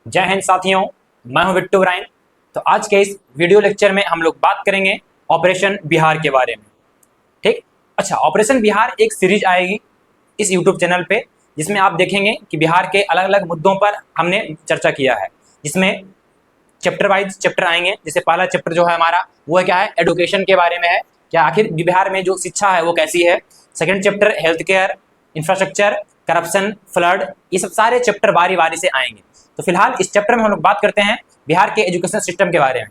जय हिंद साथियों, मैं हूं बिट्टू ब्राइन। तो आज के इस वीडियो लेक्चर में हम लोग बात करेंगे ऑपरेशन बिहार के बारे में। ठीक। अच्छा, ऑपरेशन बिहार एक सीरीज आएगी इस यूट्यूब चैनल पे, जिसमें आप देखेंगे कि बिहार के अलग अलग मुद्दों पर हमने चर्चा किया है, जिसमें चैप्टर वाइज चैप्टर आएंगे। जैसे पहला चैप्टर जो है हमारा वो है क्या है, एडुकेशन के बारे में है, क्या आखिर बिहार में जो शिक्षा है वो कैसी है। Second chapter health care, infrastructure, corruption, flood, ये सब सारे चैप्टर बारी बारी से आएंगे। तो फिलहाल इस चैप्टर में हम लोग बात करते हैं बिहार के एजुकेशन सिस्टम के बारे में।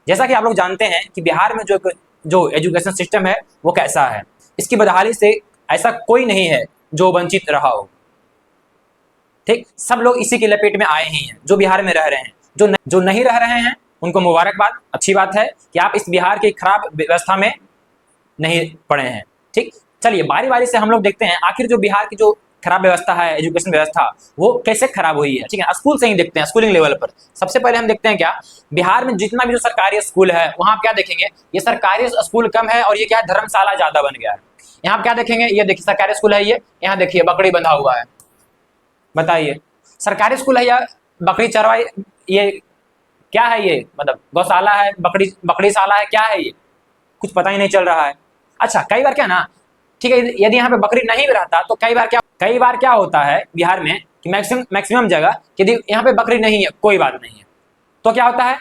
जैसा कि आप लोग जानते हैं कि बिहार में जो एजुकेशन सिस्टम है वो कैसा है। इसकी बदहाली से ऐसा कोई नहीं है जो वंचित रहा हो। ठीक, सब लोग इसी की लपेट में आए ही हैं जो बिहार में रह रहे हैं। जो नहीं रह रहे हैं उनको मुबारकबाद, अच्छी बात है कि आप इस बिहार की खराब व्यवस्था में नहीं पड़े हैं। ठीक, चलिए बारी बारी से हम लोग देखते हैं आखिर जो बिहार की जो खराब व्यवस्था है, एजुकेशन व्यवस्था, वो कैसे खराब हुई है। ठीक है, स्कूल से ही देखते हैं, स्कूलिंग लेवल पर। सबसे पहले हम देखते हैं क्या, बिहार में जितना भी जो सरकारी स्कूल है वहां आप क्या देखेंगे, ये सरकारी स्कूल कम है और ये क्या है, धर्मशाला ज्यादा बन गया है। यहाँ क्या देखेंगे, ये देखिए सरकारी स्कूल है, ये यहाँ देखिए बकरी बंधा हुआ है। बताइए, सरकारी स्कूल है या बकरी चरवाई, ये क्या है, ये मतलब गौशाला है, बकरीशाला है, क्या है ये, कुछ पता ही नहीं चल रहा है। अच्छा, कई बार क्या ना, ठीक है, यदि यहाँ पे बकरी नहीं भी रहता तो कई बार क्या होता है बिहार में कि मैक्सिमम जगह यदि यहाँ पे बकरी नहीं है, कोई बात नहीं है, तो क्या होता है,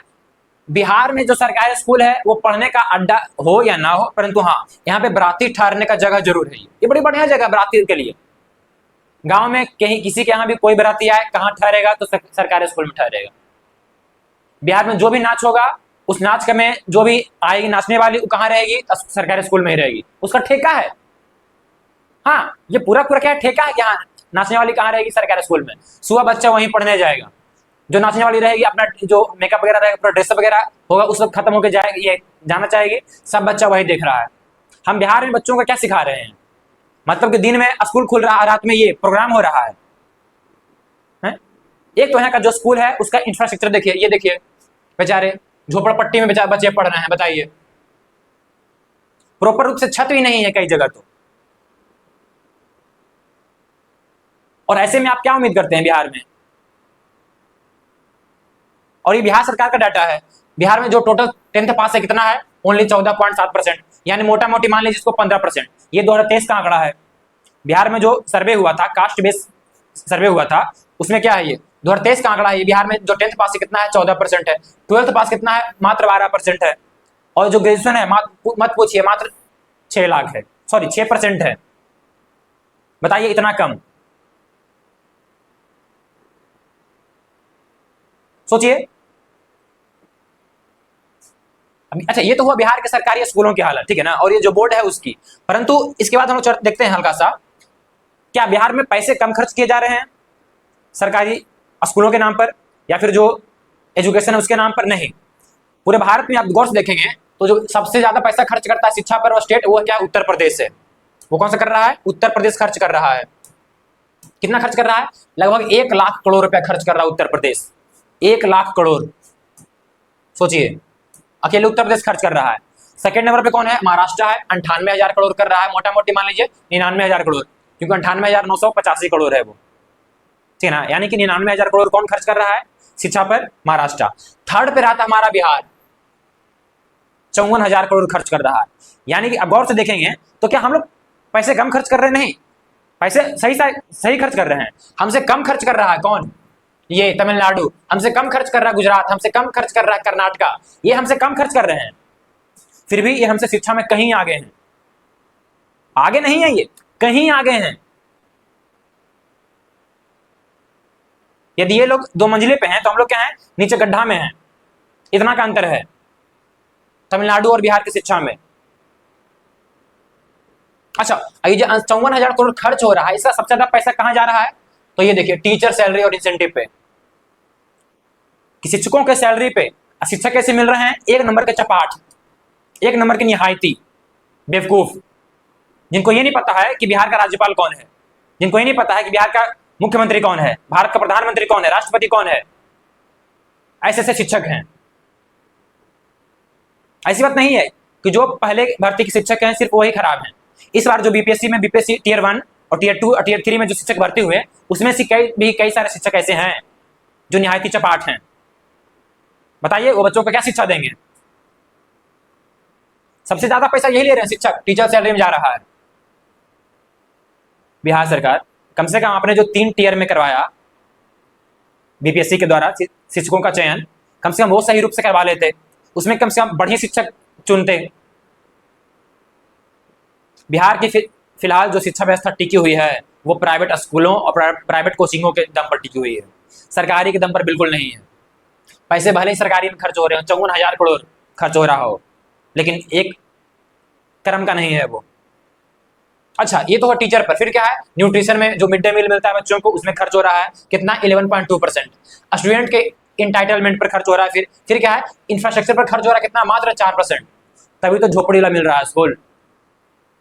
बिहार में जो सरकारी स्कूल है वो पढ़ने का अड्डा हो या ना हो, परंतु हाँ, यहाँ पे बराती ठहरने का जगह जरूर है। ये बड़ी बढ़िया जगह बराती के लिए। गांव में कहीं किसी के यहाँ भी कोई बराती आए, कहाँ ठहरेगा, तो सरकारी स्कूल में ठहरेगा। बिहार में जो भी नाच होगा, उस नाच में जो भी आएगी नाचने वाली, वो कहाँ रहेगी, सरकारी स्कूल में ही रहेगी, उसका ठेका है। हाँ, ये पूरा क्या है, ठेका है। क्या नाचने वाली कहाँ रहेगी, सरकारी स्कूल में। सुबह बच्चा वहीं पढ़ने जाएगा, जो नाचने वाली रहेगी अपना जो मेकअप वगैरह रहेगा, पूरा ड्रेस वगैरह होगा, उस वक्त खत्म होकर जाएगी, ये जाना चाहेगी, सब बच्चा वही देख रहा है। हम बिहार में बच्चों को क्या सिखा रहे हैं, मतलब कि दिन में स्कूल खुल रहा है, रात में ये प्रोग्राम हो रहा है। एक तो यहाँ का जो स्कूल है उसका इंफ्रास्ट्रक्चर देखिए, ये देखिए बेचारे झोपड़पट्टी में बेचारे बच्चे पढ़ रहे हैं। बताइए, प्रॉपर रूप से छत भी नहीं है कई जगह तो। और ऐसे में आप क्या उम्मीद करते हैं बिहार में, और ये बिहार सरकार का डाटा है, बिहार में जो टोटल 10th पास है कितना है, ओनली 14.7%, यानी मोटा मोटी मान लीजिए इसको 15%। ये 2023 का आंकड़ा है। बिहार में जो सर्वे हुआ था, कास्ट बेस सर्वे हुआ था, उसमें क्या है, ये 2023 का आंकड़ा है। बिहार में जो 10th पास कितना है, 14% है। 12th पास कितना है, मात्र 12% है। और जो ग्रेजुएशन है मत पूछिए, मात्र 6 लाख है, सॉरी 6% है। बताइए, इतना कम, सोचिए। अच्छा, ये तो हुआ बिहार के सरकारी स्कूलों की हालत, ठीक है ना, और ये जो बोर्ड है उसकी। परंतु इसके बाद हम लोग देखते हैं हल्का सा, क्या बिहार में पैसे कम खर्च किए जा रहे हैं सरकारी स्कूलों के नाम पर, या फिर जो एजुकेशन है उसके नाम पर? नहीं, पूरे भारत में आप गौर से देखेंगे तो जो सबसे ज्यादा पैसा खर्च करता है शिक्षा पर, वो स्टेट वो क्या, उत्तर प्रदेश है। वो कौन सा कर रहा है, उत्तर प्रदेश खर्च कर रहा है। कितना खर्च कर रहा है, लगभग 1 लाख करोड़ रुपया खर्च कर रहा है उत्तर प्रदेश। 1 लाख करोड़, सोचिए, अकेले उत्तर प्रदेश खर्च कर रहा है। सेकंड नंबर पे कौन है, महाराष्ट्र है, 98,000 करोड़ कर रहा है, मोटा मोटी मान लीजिए 99,000 करोड़, क्योंकि 98,985 करोड़ है वो, ठीक है ना। यानी कि 99,000 करोड़ कौन खर्च कर रहा है शिक्षा पर, महाराष्ट्र। थर्ड पे रहा था हमारा बिहार, 54,000 करोड़ खर्च कर रहा है। यानी कि अब गौर से देखेंगे तो क्या हम लोग पैसे कम खर्च कर रहे, नहीं, पैसे सही खर्च कर रहे हैं। हमसे कम खर्च कर रहा है कौन, ये तमिलनाडु। हमसे कम खर्च कर रहा है गुजरात, हमसे कम खर्च कर रहा है कर्नाटका, ये हमसे कम खर्च कर रहे हैं। फिर भी ये हमसे शिक्षा में कहीं आगे हैं। आगे नहीं है, ये कहीं आगे हैं। यदि ये लोग 2 मंजिले पे हैं तो हम लोग क्या हैं, नीचे गड्ढा में हैं। इतना का अंतर है तमिलनाडु और बिहार की शिक्षा में। अच्छा, ये जो 54,000 करोड़ खर्च हो रहा है, इसका सबसे ज्यादा पैसा कहां जा रहा है, तो ये देखिए टीचर सैलरी और इंसेंटिव पे, कि शिक्षकों के सैलरी पे शिक्षक कैसे मिल रहे हैं, 1 नंबर के चपाट, 1 नंबर के निहायती बेवकूफ, जिनको ये नहीं पता है कि बिहार का राज्यपाल कौन है, जिनको ये नहीं पता है कि बिहार का मुख्यमंत्री कौन है, भारत का प्रधानमंत्री कौन है, राष्ट्रपति कौन है। ऐसे ऐसे शिक्षक हैं। ऐसी बात नहीं है कि जो पहले भर्ती के शिक्षक हैं सिर्फ वही खराब हैं। इस बार जो बीपीएससी में बीपीएससी टियर 1 और टियर 2 और टियर 3 में जो शिक्षक भर्ती हुए, उसमें से कई सारे शिक्षक ऐसे हैं जो निहायती चपाट हैं। बताइए वो बच्चों को क्या शिक्षा देंगे? सबसे ज्यादा पैसा यही ले रहे हैं शिक्षक, टीचर सैलरी में जा रहा है। बिहार सरकार कम से कम आपने जो 3 टियर में करवाया बीपीएससी के द्वारा शिक्षकों का चयन, कम से कम वो सही रूप से करवा लेते, उसमें कम से कम बढ़िया शिक्षक चुनते। बिहार की फिलहाल जो शिक्षा व्यवस्था टिकी हुई है वो प्राइवेट स्कूलों और प्राइवेट कोचिंगों के दम पर टिकी हुई है, सरकारी के दम पर बिल्कुल नहीं है। पैसे भले ही सरकारी में खर्च हो रहे हो, 54,000 करोड़ खर्च हो रहा हो, लेकिन एक कर्म का नहीं है वो। अच्छा, ये तो है टीचर पर। फिर क्या है, न्यूट्रिशन में जो मिड डे मील मिलता है बच्चों को, उसमें खर्च हो रहा है कितना, 11.2%। स्टूडेंट के इंटाइटलमेंट पर खर्च हो रहा है। फिर क्या है, इंफ्रास्ट्रक्चर पर खर्च हो रहा है कितना, मात्र 4%। तभी तो झोपड़ी वाला मिल रहा है स्कूल।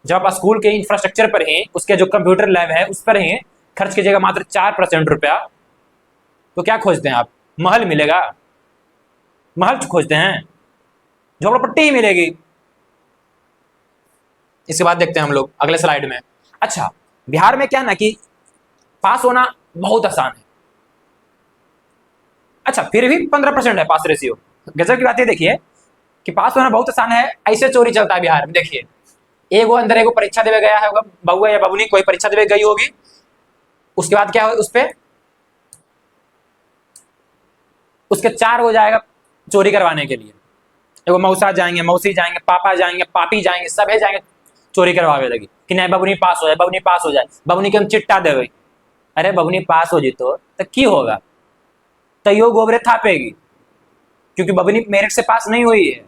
जब आप स्कूल के इंफ्रास्ट्रक्चर पर ही, उसके जो कंप्यूटर लैब है उस पर ही खर्च कीजिएगा मात्र 4% रुपया, तो क्या खोजते हैं आप? महल मिलेगा? महल खोजते हैं, झोपड़पट्टी ही मिलेगी। इसके बाद देखते हैं हम लोग अगले स्लाइड में। अच्छा, बिहार में क्या ना कि पास होना बहुत आसान है। अच्छा, फिर भी 15% है पास रेशियो। गजब की बात है, देखिए कि पास होना बहुत आसान है, ऐसे चोरी चलता है बिहार में। देखिए, एगो अंदर एगो परीक्षा देवे गया है, बउआ या बबुनी कोई परीक्षा देवे गई होगी, उसके बाद क्या हो, उस पर उसके 4 हो जाएगा चोरी करवाने के लिए। एगो मौसा जाएंगे, मौसी जाएंगे, पापा जाएंगे, पापी जाएंगे, सभी जाएंगे चोरी करवावे लगी कि नहीं बबुनी पास हो जाए, बबुनी पास हो जाए, बबुनी के हम चिट्टा देवे। अरे बबुनी पास हो जीतो तो की होगा, तैयो गोबरे थापेगी, क्योंकि बबुनी मेरिट से पास नहीं हुई है,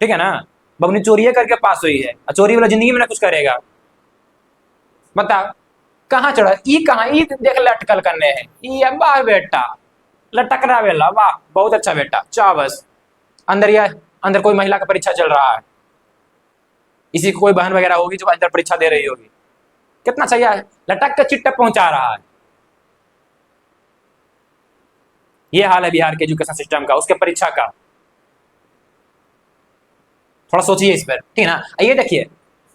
ठीक है ना। बबुनी चोरी करके पास हुई है, चोरी वाला जिंदगी में ना कुछ करेगा। बताओ कहाँ चढ़ा, ई कहाँ, ई देख लटकल करने है, ई वाह बेटा लटक रहा बेला, वाह बहुत अच्छा बेटा, चा बस। अंदर कोई महिला का परीक्षा चल रहा है, इसी को कोई बहन वगैरह होगी जो अंदर परीक्षा दे रही होगी, कितना चाहिए है, लटक के चिट्टा पहुंचा रहा है। ये हाल है बिहार के एजुकेशन सिस्टम का, उसके परीक्षा का। थोड़ा सोचिए इस पर, ठीक है ना। ये देखिए,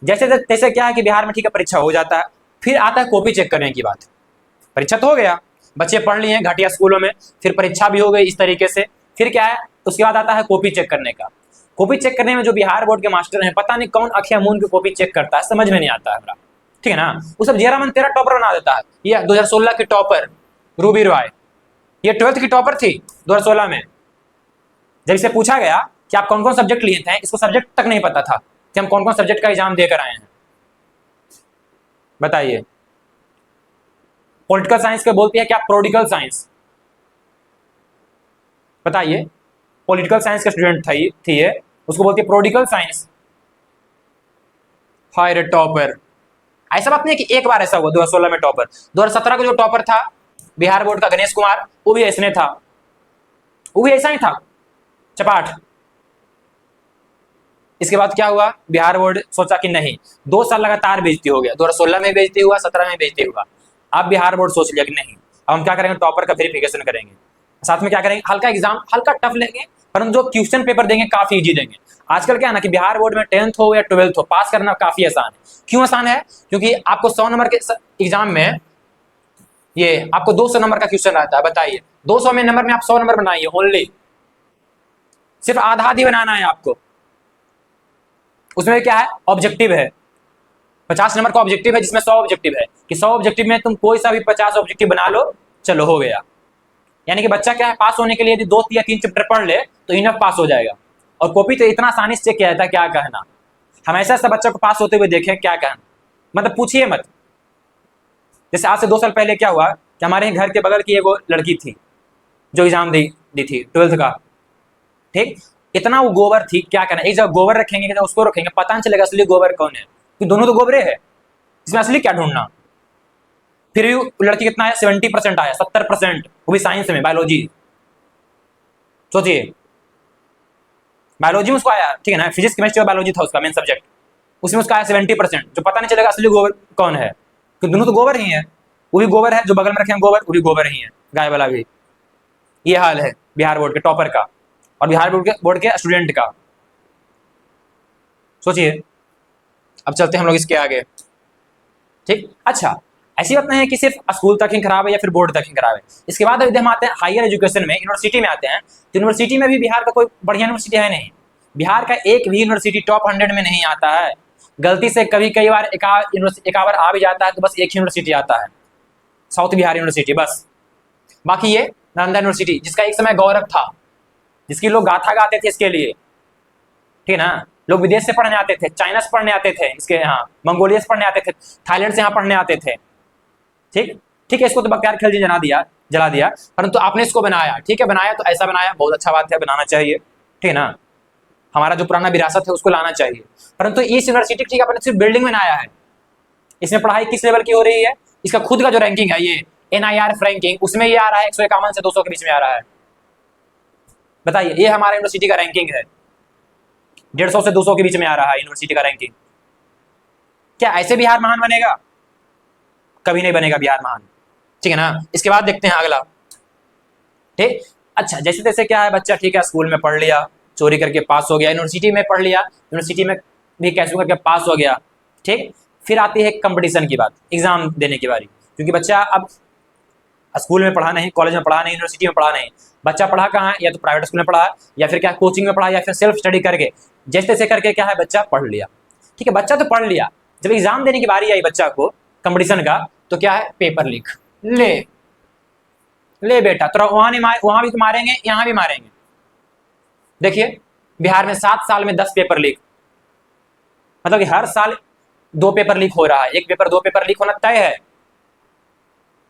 जैसे क्या है कि बिहार में ठीक है परीक्षा हो जाता है, फिर आता है कॉपी चेक करने की बात। परीक्षा तो हो गया, बच्चे पढ़ लिए घटिया स्कूलों में, फिर परीक्षा भी हो गई इस तरीके से, फिर क्या है, उसके बाद आता है कॉपी चेक करने का। कॉपी चेक करने में जो बिहार बोर्ड के मास्टर हैं, पता नहीं कौन अखिया मून की कॉपी चेक करता है, समझ में नहीं आता है, ठीक है ना। वो सब जेरा मन तेरा टॉपर बना देता है। ये 2016 की टॉपर रूबी रॉय, ये 12th की टॉपर थी 2016 में। जब इसे पूछा गया कि आप कौन कौन सब्जेक्ट लिए थे, इसको सब्जेक्ट तक नहीं पता था कि हम कौन कौन सब्जेक्ट का एग्जाम देकर आए हैं। बताइए, पॉलिटिकल साइंस के बोलती है क्या, प्रोडिकल साइंस। बताइए, पॉलिटिकल साइंस का स्टूडेंट थी ये, उसको बोलती है प्रोडिकल साइंस। हाय रे टॉपर। ऐसा बात नहीं है कि एक बार ऐसा हुआ 2016 में टॉपर, 2017 का जो टॉपर था बिहार बोर्ड का गणेश कुमार, वो भी ऐसने था, वो भी ऐसा ही था, चपाट। इसके बाद क्या हुआ, बिहार बोर्ड सोचा कि नहीं, 2 साल लगातार बेइज्जती हो गया, 2016 में बेइज्जती हुआ, 17 में बेइज्जती हुआ। अब बिहार बोर्ड सोच लिया कि नहीं, अब हम क्या करेंगे, टॉपर का वेरिफिकेशन करेंगे, साथ में क्या करेंगे, हल्का एग्जाम, हल्का टफ लेंगे, परंतु जो क्वेश्चन पेपर देंगे काफी इजी देंगे। आजकल क्या है ना कि बिहार बोर्ड में 10th हो या 12th हो, पास करना काफी आसान है। क्यों आसान है, क्योंकि आपको 100 नंबर के एग्जाम में ये आपको 200 नंबर का क्वेश्चन आता है। बताइए 200 में नंबर में आप 100 नंबर बनाइए, ओनली सिर्फ आधा आधी बनाना है आपको। उसमें क्या है, ऑब्जेक्टिव है, 50 नंबर का ऑब्जेक्टिव है, जिसमें 100 ऑब्जेक्टिव है, कि 100 ऑब्जेक्टिव में तुम कोई सा भी 50 ऑब्जेक्टिव बना लो, चलो हो गया। यानी कि बच्चा क्या है, पास होने के लिए यदि 2 या 3 चैप्टर पढ़ ले तो इनफ पास हो जाएगा। और कॉपी तो इतना आसानी से चेक किया जाता है, क्या कहना। हम ऐसा बच्चा को पास होते हुए देखें, क्या कहना, मतलब पूछिए मत। जैसे आज से 2 साल पहले क्या हुआ कि हमारे घर के बगल की एगो लड़की थी जो एग्जाम दी थी 12th का, ठीक। इतना वो गोबर थी, क्या करना, एक जगह गोबर रखेंगे, उसको रखेंगे, पता नहीं चलेगा असली गोबर कौन है, कि दोनों तो गोबरे है, इसमें असली क्या ढूंढना। फिर भी लड़की कितना आया, 70% आया, 70%, वो भी साइंस में, बायोलॉजी। सोचिए, बायोलॉजी में उसको आया, ठीक है ना, फिजिक्स केमिस्ट्री और बायोलॉजी था उसका मेन सब्जेक्ट, उसमें उसका आया 70%, जो पता नहीं चलेगा असली गोबर कौन है, क्योंकि दोनों तो गोबर ही है। वो भी गोबर है, जो बगल में रखे हैं गोबर, वो भी गोबर ही है, गाय वाला भी। ये हाल है बिहार बोर्ड के टॉपर का और बिहार बोर्ड के स्टूडेंट का। सोचिए, अब चलते हैं हम लोग इसके आगे, ठीक। अच्छा, ऐसी बात नहीं है कि सिर्फ स्कूल तक ही खराब है या फिर बोर्ड तक ही खराब है। इसके बाद यदि हम आते हैं हायर एजुकेशन में, यूनिवर्सिटी में आते हैं, तो यूनिवर्सिटी में भी बिहार का कोई बढ़िया यूनिवर्सिटी है नहीं। बिहार का एक भी यूनिवर्सिटी टॉप 100 में नहीं आता है। गलती से कभी कई बार एक बार आ भी जाता है तो बस एक ही यूनिवर्सिटी आता है, साउथ बिहार यूनिवर्सिटी बस। बाकी ये नालंदा यूनिवर्सिटी जिसका एक समय गौरव था, जिसकी लोग गाथा गाते थे इसके लिए, ठीक है ना। लोग विदेश से पढ़ने आते थे, चाइना से पढ़ने आते थे, इसके यहाँ मंगोलिया से पढ़ने आते थे, थाईलैंड से यहाँ पढ़ने आते थे। ठीक है, इसको तो बख्तियार खिलजी जला दिया, परंतु आपने इसको बनाया, ठीक है, बनाया तो ऐसा बनाया, बहुत अच्छा बात है, बनाना चाहिए, ठीक है ना। हमारा जो पुराना विरासत है उसको लाना चाहिए। परंतु इस यूनिवर्सिटी ठीक अपने सिर्फ बिल्डिंग बनाया है, इसमें पढ़ाई किस लेवल की हो रही है, इसका खुद का जो रैंकिंग है ये NIRF रैंकिंग, उसमें ये आ रहा है 151 से 200 के बीच में आ रहा है। बताइए, ये हमारा यूनिवर्सिटी का रैंकिंग है, 150 से 200 के बीच में आ रहा है यूनिवर्सिटी का रैंकिंग। क्या ऐसे बिहार महान बनेगा? कभी नहीं बनेगा बिहार महान, ठीक है ना। इसके बाद देखते हैं अगला, ठीक। अच्छा, जैसे तैसे क्या है, बच्चा ठीक है स्कूल में पढ़ लिया, चोरी करके पास हो गया, यूनिवर्सिटी में पढ़ लिया, यूनिवर्सिटी में भी कैसे करके पास हो गया, ठीक। फिर आती है कंपटीशन की बात, एग्जाम देने की बारी, क्योंकि बच्चा अब स्कूल में पढ़ा नहीं, कॉलेज में पढ़ा नहीं, यूनिवर्सिटी में पढ़ा नहीं, बच्चा पढ़ा कहाँ, या तो प्राइवेट स्कूल में पढ़ा, या फिर क्या कोचिंग में पढ़ा, या फिर सेल्फ स्टडी करके जैसे तैसे करके क्या है बच्चा पढ़ लिया, ठीक है। बच्चा तो पढ़ लिया, जब एग्जाम देने की बारी आई बच्चा को कंपटीशन का, तो क्या है, पेपर लीक। ले बेटा, तो वहां भी तो मारेंगे, यहाँ भी मारेंगे। देखिए बिहार में 7 साल में 10 पेपर लीक, मतलब कि हर साल 2 पेपर लीक हो रहा है, 1 पेपर 2 पेपर लीक होना तय है।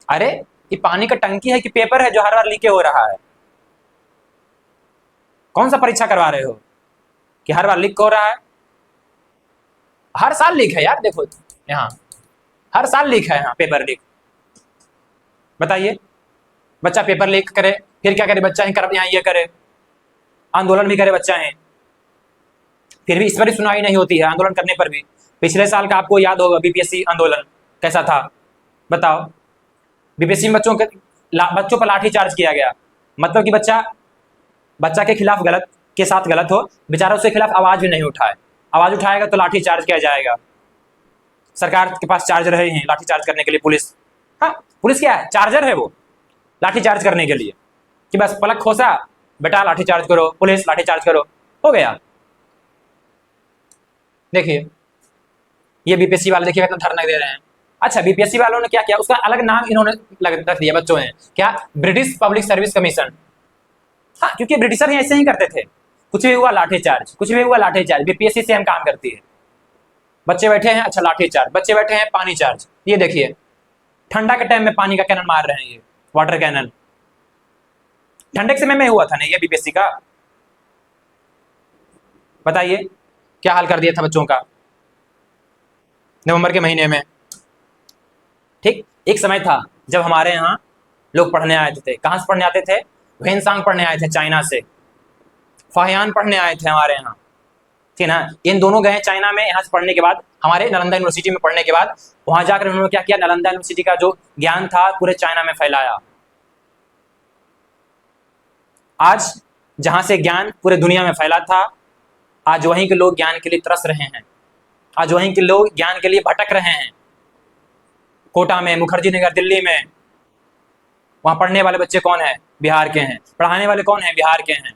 अरे ये पानी का टंकी है कि पेपर है जो हर बार लीक हो रहा है? कौन सा परीक्षा करवा रहे हो कि हर बार लीक हो रहा है? हर साल लीक है यार, देखो यहाँ हर साल लीक है, यहाँ पेपर लीक। बताइए, बच्चा पेपर लीक करे फिर क्या करे, बच्चा ही कर यहाँ ये करे, आंदोलन भी करे बच्चा है, फिर भी इस पर सुनाई नहीं होती है आंदोलन करने पर भी। पिछले साल का आपको याद होगा BPSC आंदोलन कैसा था, बताओ। BPSC में बच्चों पर लाठी चार्ज किया गया, मतलब कि बच्चा के खिलाफ के साथ गलत हो, बेचारा उसके खिलाफ आवाज भी नहीं उठाए, आवाज उठाएगा तो लाठी चार्ज किया जाएगा। सरकार के पास चार्ज रहे हैं लाठी चार्ज करने के लिए, पुलिस, हाँ पुलिस क्या है, चार्जर है वो लाठी चार्ज करने के लिए, कि बस पलक खोसा बेटा लाठी चार्ज करो, पुलिस लाठी चार्ज करो, हो गया। देखिए ये BPSC वाले देखिए कितना धरना दे रहे हैं। अच्छा, BPSC वालों ने क्या किया, उसका अलग नाम इन्होंने रख दिया बच्चों ने, क्या, ब्रिटिश पब्लिक सर्विस कमीशन। हाँ, क्योंकि ब्रिटिशर ही ऐसे ही करते थे, कुछ भी हुआ लाठी चार्ज, कुछ भी हुआ लाठी चार्ज। BPSC से हम काम करती है, बच्चे बैठे हैं, अच्छा लाठी चार्ज, बच्चे बैठे हैं पानी चार्ज। ये देखिए ठंडा के टाइम में पानी का कैनन मार रहे हैं, ये वाटर कैनन ठंडे के समय में हुआ था नहीं ये BPSC का। बताइए क्या हाल कर दिया था बच्चों का नवंबर के महीने में, ठीक। एक समय था जब हमारे यहाँ लोग पढ़ने आए थे, कहाँ से पढ़ने आते थे, वेनसांग पढ़ने आए थे चाइना से, फाहियान पढ़ने आए थे हमारे यहाँ, ठीक ना। इन दोनों गए चाइना में, यहाँ से पढ़ने के बाद हमारे नालंदा यूनिवर्सिटी में पढ़ने के बाद वहां जाकर उन्होंने क्या किया, नालंदा यूनिवर्सिटी का जो ज्ञान था पूरे चाइना में फैलाया। आज जहां से ज्ञान पूरे दुनिया में फैला था, आज वहीं के लोग ज्ञान के लिए तरस रहे हैं, आज वहीं के लोग ज्ञान के लिए भटक रहे हैं। कोटा में, मुखर्जी नगर दिल्ली में, वहां पढ़ने वाले बच्चे कौन है, बिहार के हैं, पढ़ाने वाले कौन है, बिहार के हैं,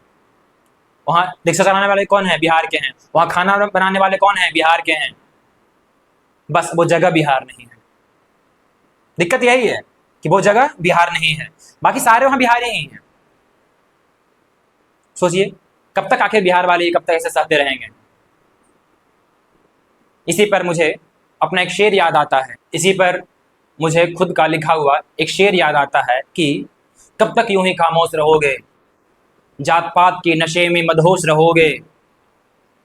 वहां रिक्शा चलाने वाले कौन है, बिहार के हैं, वहां खाना बनाने वाले कौन है, बिहार के हैं। बस वो जगह बिहार नहीं है, दिक्कत यही है कि वो जगह बिहार नहीं है, बाकी सारे वहां बिहारी ही हैं। सोचिए कब तक आखिर बिहार वाले कब तक ऐसे सहते रहेंगे। इसी पर मुझे अपना एक शेर याद आता है, इसी पर मुझे खुद का लिखा हुआ एक शेर याद आता है कि कब तक यूं ही खामोश रहोगे, जात पात के नशे में मदहोश रहोगे,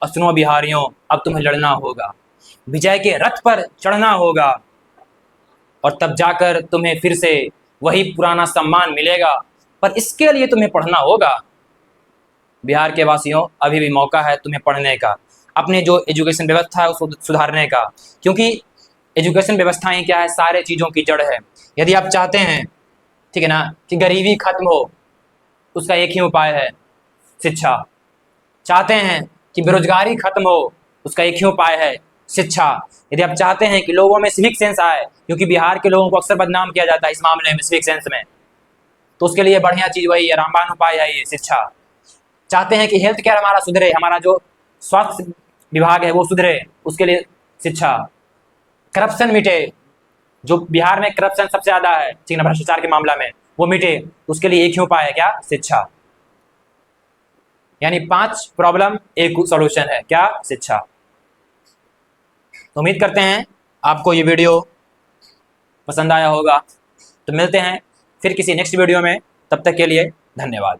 और सुनो बिहारियों अब तुम्हें लड़ना होगा, विजय के रथ पर चढ़ना होगा, और तब जाकर तुम्हें फिर से वही पुराना सम्मान मिलेगा, पर इसके लिए तुम्हें पढ़ना होगा। बिहार के वासियों अभी भी मौका है तुम्हें पढ़ने का, अपने जो एजुकेशन व्यवस्था है उसको सुधारने का, क्योंकि एजुकेशन व्यवस्थाएं क्या है, सारे चीज़ों की जड़ है। यदि आप चाहते हैं, ठीक है ना, कि गरीबी खत्म हो, उसका एक ही उपाय है, शिक्षा। चाहते हैं कि बेरोजगारी खत्म हो, उसका एक ही उपाय है, शिक्षा। यदि आप चाहते हैं कि लोगों में सिविक सेंस आए, क्योंकि बिहार के लोगों को अक्सर बदनाम किया जाता है इस मामले में सिविक सेंस में, तो उसके लिए बढ़िया चीज वही है, रामबाण उपाय है ये शिक्षा। चाहते हैं कि हेल्थ केयर हमारा सुधरे, हमारा जो स्वास्थ्य विभाग है वो सुधरे, उसके लिए शिक्षा। करप्शन मिटे, जो बिहार में करप्शन सबसे ज्यादा है, ठीक ना, भ्रष्टाचार के मामला में, वो मिटे, उसके लिए एक ही उपाय है, क्या? शिक्षा। यानी 5 प्रॉब्लम एक सॉल्यूशन है, क्या? शिक्षा। तो उम्मीद करते हैं आपको ये वीडियो पसंद आया होगा। तो मिलते हैं फिर किसी नेक्स्ट वीडियो में, तब तक के लिए धन्यवाद।